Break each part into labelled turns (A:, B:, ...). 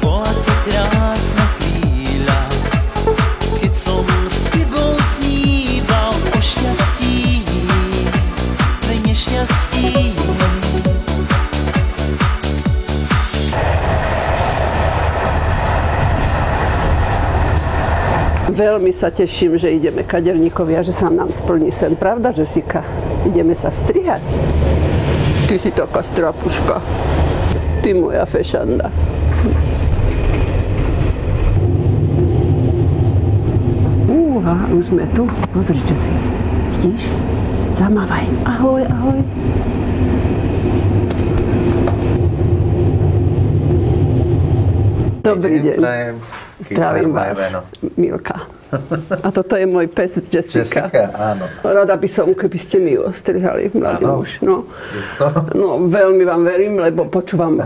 A: Bola to krásna chvíľa, keď som s tebou sníval o šťastí, pre nešťastí.
B: Veľmi sa teším, že ideme kaderníkovi a že sa nám splní sen. Pravda, Jessica? Ideme sa strihať. Ty si taká strapuška. Ty moja fešanda. Už sme tu. Pozrite si. Vidíš? Zamávaj. Ahoj, ahoj. Dobrý deň. Zdravím vás, Milka. A toto je môj pes Jessica.
C: Jessica, áno.
B: Rada by som, keby ste mi ho strihali, mladý muž. No, veľmi vám verím, lebo počúvam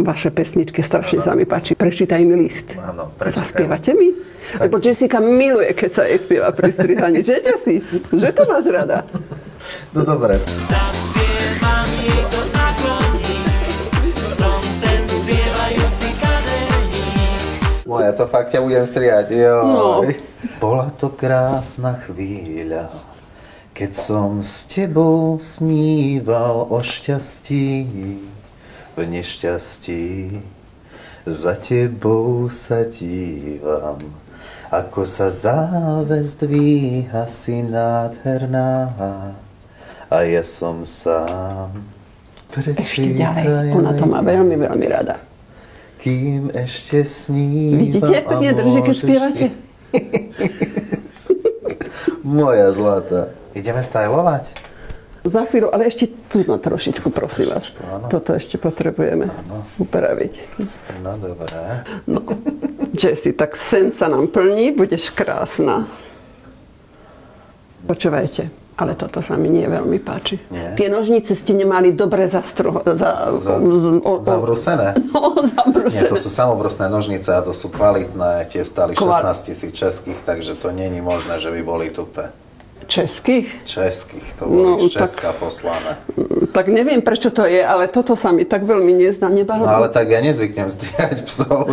B: vaše pesničky, strašne sa mi páči. Prečítaj mi list.
C: Áno, prečítaj.
B: Zaspievate mi? Tak. Lebo Jessica miluje, keď sa jej spieva pri strihaní. Že, Jessi? Že to máš rada?
C: No dobre.
A: Zaspievam jej to na koni, som ten spievajúci kaderník.
C: Ja to fakt ťa budem strihať.
B: No.
C: Bola to krásna chvíľa, keď som s tebou sníval o šťastí, v nešťastí. Za tebou sa dívam, ako sa záves dvíha, si nádherná, a ja som sám.
B: Ešte ďalej, ona to má veľmi, veľmi rada.
C: Kým ešte snívam.
B: Vidíte, pekne drží, keď spievate?
C: Moja zlata. Ideme stylovať?
B: Za chvíľu, ale ešte tu na trošičku, prosím vás. Toto ešte potrebujeme upraviť.
C: No dobré.
B: No, Jessi, tak sen sa nám plní, budeš krásna. Počúvajte, ale toto sa mi nie veľmi páči.
C: Nie?
B: Tie nožnice ste nemali dobre
C: zabrúsené?
B: No, zabrúsené.
C: Nie, to sú samobrúsne nožnice a to sú kvalitné. Tie stali 16 000 českých, takže to nie je možné, že by boli tupé.
B: Českých?
C: Českých, to boli z Česka poslané.
B: Tak neviem, prečo to je, ale toto sa mi tak veľmi nezdá.
C: No ale tak ja nezvyknem strihať psov,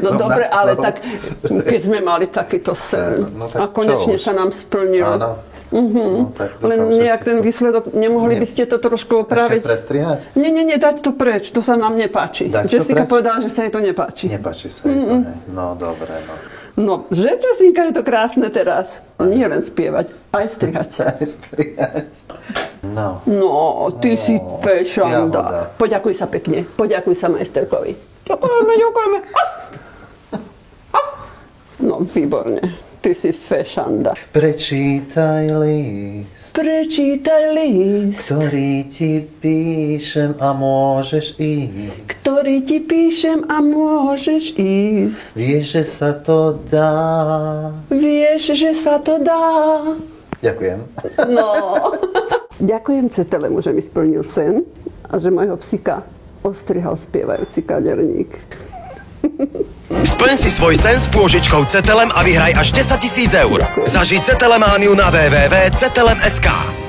B: No dobre, ale tak keď sme mali takýto sen a konečne sa nám splnil.
C: Áno.
B: No, len nejak ten výsledok, nemohli by ste to trošku opraviť?
C: Ešte prestrihať?
B: Nie, dať to preč, to sa nám nepáči. Jessica povedala, že sa jej to nepáči.
C: Nepáči sa jej to, hej. No dobre, no.
B: No, že Jessica, je to krásne teraz. Nie len spievať, aj strihať.
C: Aj strihať. No.
B: No, ty si fešanda. Poďakuj sa pekne, poďakuj sa majsterkovi. Ďakujeme. No, výborne. Ty si fešanda.
C: Prečítaj list, ktorý ti píšem a môžeš ísť. Vieš, že sa to dá. Ďakujem.
B: No. Ďakujem Cetelemu, že mi splnil sen a že môjho psíka ostrihal spievajúci kaderník.
D: Splň si svoj sen s pôžičkou Cetelem a vyhraj až 10 000 eur. Zažij Cetelemániu na www.cetelem.sk.